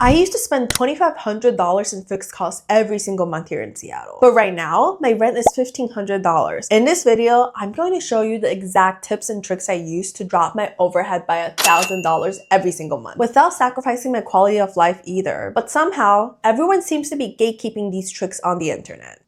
I used to spend $2,500 in fixed costs every single month here in Seattle. But right now, my rent is $1,500. In this video, I'm going to show you the exact tips and tricks I use to drop my overhead by $1,000 every single month without sacrificing my quality of life either. But somehow, everyone seems to be gatekeeping these tricks on the internet.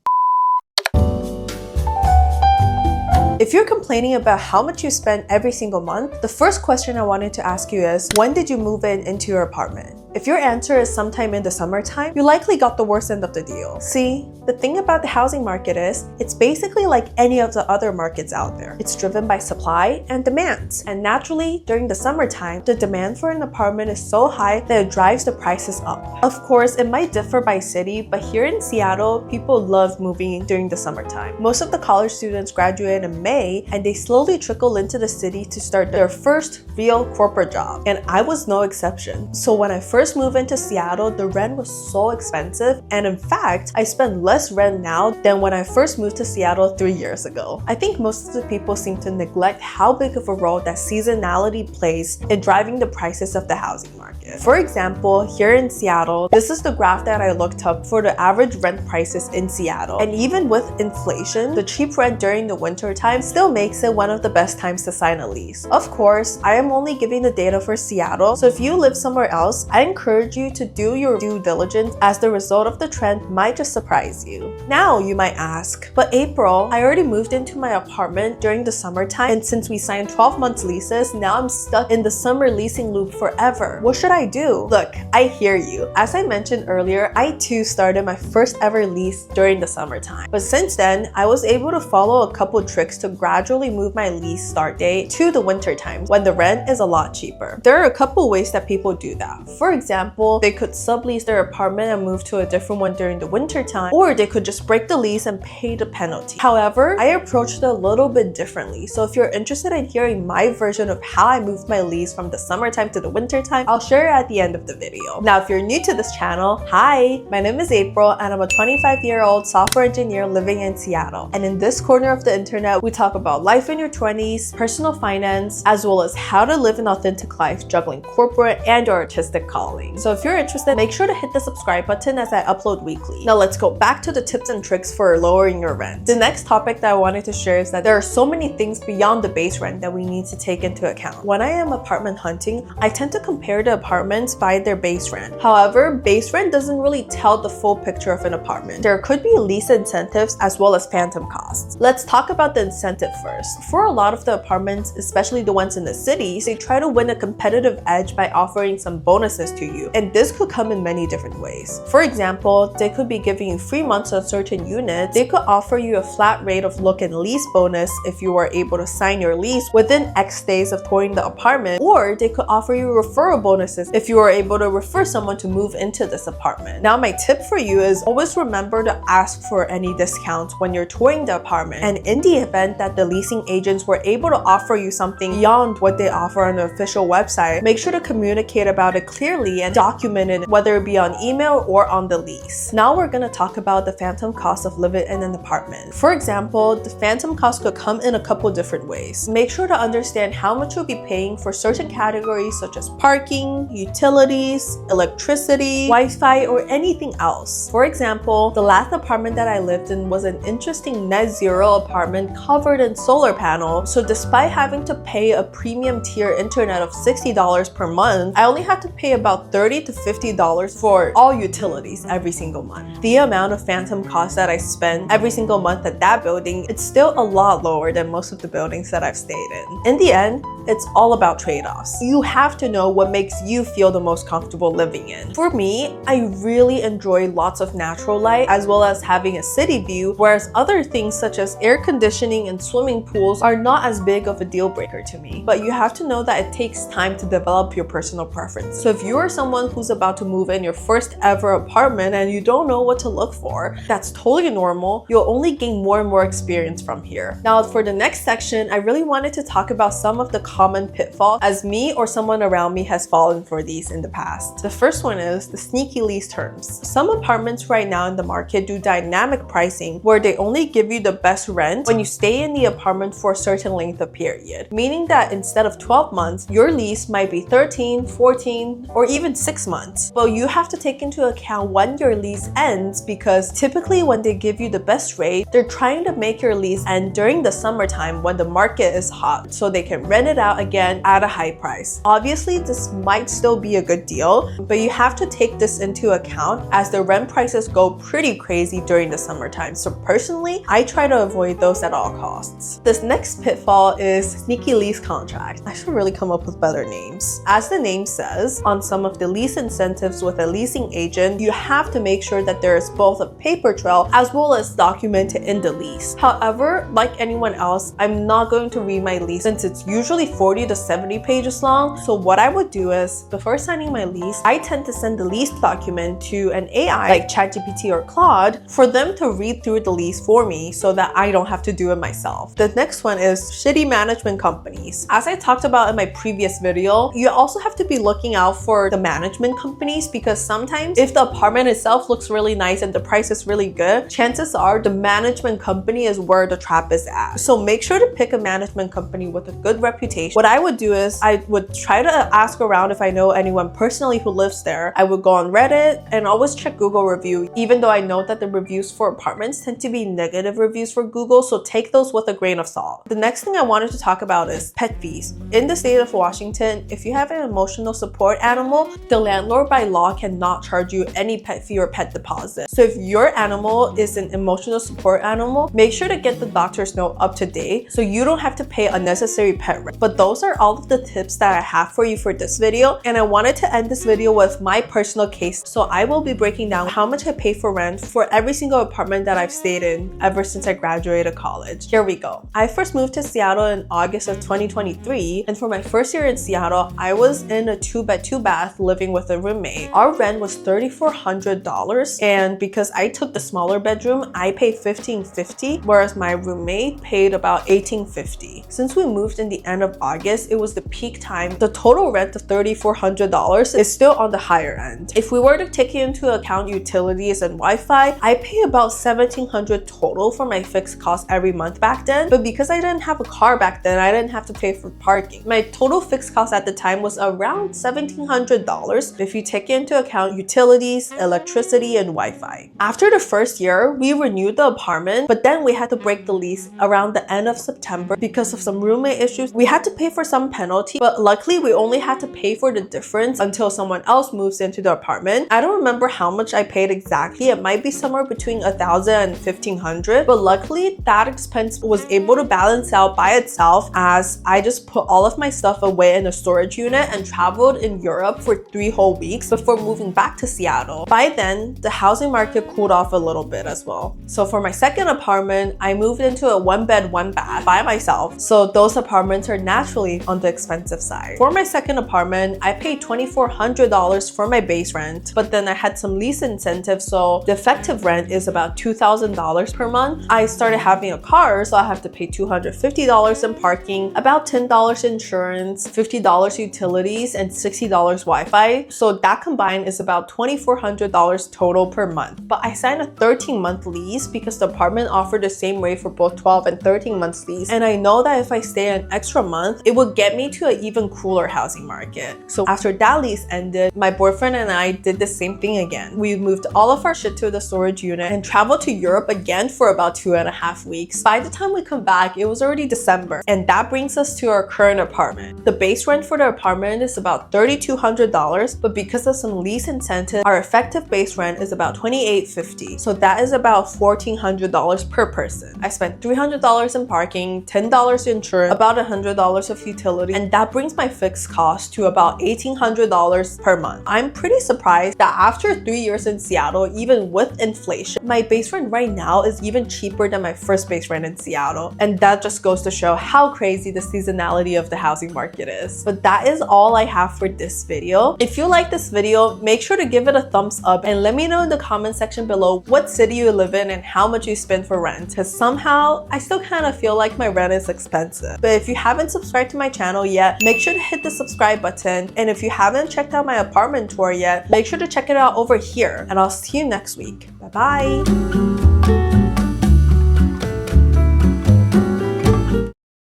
If you're complaining about how much you spend every single month, the first question I wanted to ask you is, when did you move into your apartment? If your answer is sometime in the summertime, you likely got the worst end of the deal. See, the thing about the housing market is, it's basically like any of the other markets out there. It's driven by supply and demand. And naturally, during the summertime, the demand for an apartment is so high that it drives the prices up. Of course, it might differ by city, but here in Seattle, people love moving during the summertime. Most of the college students graduate in May, and they slowly trickle into the city to start their first real corporate job. And I was no exception. So when I first moved into Seattle, the rent was so expensive, and in fact, I spend less rent now than when I first moved to Seattle 3 years ago. I think most of the people seem to neglect how big of a role that seasonality plays in driving the prices of the housing market. For example, here in Seattle, this is the graph that I looked up for the average rent prices in Seattle. And even with inflation, the cheap rent during the winter time still makes it one of the best times to sign a lease. Of course, I am only giving the data for Seattle, so if you live somewhere else, I encourage you to do your due diligence, as the result of the trend might just surprise you. Now, you might ask, but April, I already moved into my apartment during the summertime, and since we signed 12 month leases, now I'm stuck in the summer leasing loop forever. What should I do? Look, I hear you. As I mentioned earlier, I too started my first ever lease during the summertime. But since then, I was able to follow a couple tricks to gradually move my lease start date to the winter time when the rent is a lot cheaper. There are a couple ways that people do that. For example, they could sublease their apartment and move to a different one during the winter time, or they could just break the lease and pay the penalty. However, I approached it a little bit differently. So if you're interested in hearing my version of how I moved my lease from the summertime to the winter time, I'll share it at the end of the video. Now, if you're new to this channel, hi, my name is April, and I'm a 25-year-old software engineer living in Seattle. And in this corner of the internet, we talk about life in your 20s, personal finance, as well as how to live an authentic life juggling corporate and artistic calling. So if you're interested, make sure to hit the subscribe button as I upload weekly. Now let's go back to the tips and tricks for lowering your rent. The next topic that I wanted to share is that there are so many things beyond the base rent that we need to take into account. When I am apartment hunting, I tend to compare the apartments by their base rent. However, base rent doesn't really tell the full picture of an apartment. There could be lease incentives as well as phantom costs. Let's talk about the incentive first. For a lot of the apartments, especially the ones in the cities, they try to win a competitive edge by offering some bonuses to you. And this could come in many different ways. For example, they could be giving you free months on certain units. They could offer you a flat rate of look and lease bonus if you are able to sign your lease within X days of touring the apartment, or they could offer you referral bonuses if you are able to refer someone to move into this apartment. Now, my tip for you is always remember to ask for any discounts when you're touring the apartment. And in the event that the leasing agents were able to offer you something beyond what they offer on the official website, make sure to communicate about it clearly and document it, whether it be on email or on the lease. Now we're going to talk about the phantom cost of living in an apartment. For example, the phantom cost could come in a couple different ways. Make sure to understand how much you'll be paying for certain categories such as parking, utilities, electricity, Wi-Fi, or anything else. For example, the last apartment that I lived in was an interesting net zero apartment covered in solar panels. So despite having to pay a premium tier internet of $60 per month, I only had to pay about $30 to $50 for all utilities every single month. The amount of phantom costs that I spend every single month at that building, it's still a lot lower than most of the buildings that I've stayed in. In the end, it's all about trade-offs. You have to know what makes you feel the most comfortable living in. For me, I really enjoy lots of natural light as well as having a city view, whereas other things such as air conditioning and swimming pools are not as big of a deal breaker to me. But you have to know that it takes time to develop your personal preference. So if you are someone who's about to move in your first ever apartment and you don't know what to look for, that's totally normal. You'll only gain more and more experience from here. Now, for the next section, I really wanted to talk about some of the common pitfall, as me or someone around me has fallen for these in the past. The first one is the sneaky lease terms. Some apartments right now in the market do dynamic pricing where they only give you the best rent when you stay in the apartment for a certain length of period, meaning that instead of 12 months, your lease might be 13, 14, or even 6 months. But you have to take into account when your lease ends, because typically when they give you the best rate, they're trying to make your lease end during the summertime when the market is hot so they can rent it out again at a high price. Obviously, this might still be a good deal, but you have to take this into account as the rent prices go pretty crazy during the summertime. So personally, I try to avoid those at all costs. This next pitfall is sneaky lease contract. I should really come up with better names. As the name says, on some of the lease incentives with a leasing agent, you have to make sure that there is both a paper trail as well as documented in the lease. However, like anyone else, I'm not going to read my lease since it's usually 40 to 70 pages long. So what I would do is, before signing my lease, I tend to send the lease document to an AI like ChatGPT or Claude for them to read through the lease for me so that I don't have to do it myself. The next one is shitty management companies. As I talked about in my previous video, you also have to be looking out for the management companies, because sometimes if the apartment itself looks really nice and the price is really good, chances are the management company is where the trap is at. So make sure to pick a management company with a good reputation. What I would do is I would try to ask around if I know anyone personally who lives there. I would go on Reddit and always check Google review, even though I know that the reviews for apartments tend to be negative reviews for Google, so take those with a grain of salt. The next thing I wanted to talk about is pet fees. In the state of Washington, if you have an emotional support animal, the landlord by law cannot charge you any pet fee or pet deposit. So if your animal is an emotional support animal, make sure to get the doctor's note up to date so you don't have to pay unnecessary pet rent. But those are all of the tips that I have for you for this video, and I wanted to end this video with my personal case. So I will be breaking down how much I pay for rent for every single apartment that I've stayed in ever since I graduated college. Here we go. I first moved to Seattle in August of 2023, and for my first year in Seattle, I was in a 2-bed, 2-bath living with a roommate. Our rent was $3,400, and because I took the smaller bedroom, I paid $1,550, whereas my roommate paid about $1,850. Since we moved in the end of August, it was the peak time. The total rent of $3,400 is still on the higher end. If we were to take into account utilities and Wi-Fi, I pay about $1,700 total for my fixed costs every month back then, but because I didn't have a car back then, I didn't have to pay for parking. My total fixed cost at the time was around $1,700 if you take into account utilities, electricity, and Wi-Fi. After the first year, we renewed the apartment, but then we had to break the lease around the end of September because of some roommate issues. We had to pay for some penalty, but luckily we only had to pay for the difference until someone else moves into the apartment. I don't remember how much I paid exactly. It might be somewhere between $1,000 and $1,500, but luckily that expense was able to balance out by itself as I just put all of my stuff away in a storage unit and traveled in Europe for 3 whole weeks before moving back to Seattle. By then, the housing market cooled off a little bit as well. So for my second apartment, I moved into a 1-bed, 1-bath by myself. So those apartments are naturally on the expensive side. For my second apartment, I paid $2,400 for my base rent, but then I had some lease incentives, so the effective rent is about $2,000 per month. I started having a car, so I have to pay $250 in parking, about $10 insurance, $50 utilities, and $60 Wi-Fi. So that combined is about $2,400 total per month. But I signed a 13-month lease because the apartment offered the same rate for both 12 and 13 months lease. And I know that if I stay an extra month, it would get me to an even cooler housing market. So after that lease ended, my boyfriend and I did the same thing again. We moved all of our shit to the storage unit and traveled to Europe again for about 2.5 weeks. By the time we come back, it was already December. And that brings us to our current apartment. The base rent for the apartment is about $3,200, but because of some lease incentive, our effective base rent is about $2,850. So that is about $1,400 per person. I spent $300 in parking, $10 insurance, about $100 of utility, and that brings my fixed cost to about $1,800 per month. I'm pretty surprised that after 3 years in Seattle, even with inflation, my base rent right now is even cheaper than my first base rent in Seattle. And that just goes to show how crazy the seasonality of the housing market is. But that is all I have for this video. If you like this video, make sure to give it a thumbs up and let me know in the comment section below what city you live in and how much you spend for rent, because somehow I still kind of feel like my rent is expensive. But if you haven't subscribed subscribed to my channel yet, make sure to hit the subscribe button. And if you haven't checked out my apartment tour yet, make sure to check it out over here. And I'll see you next week. Bye bye.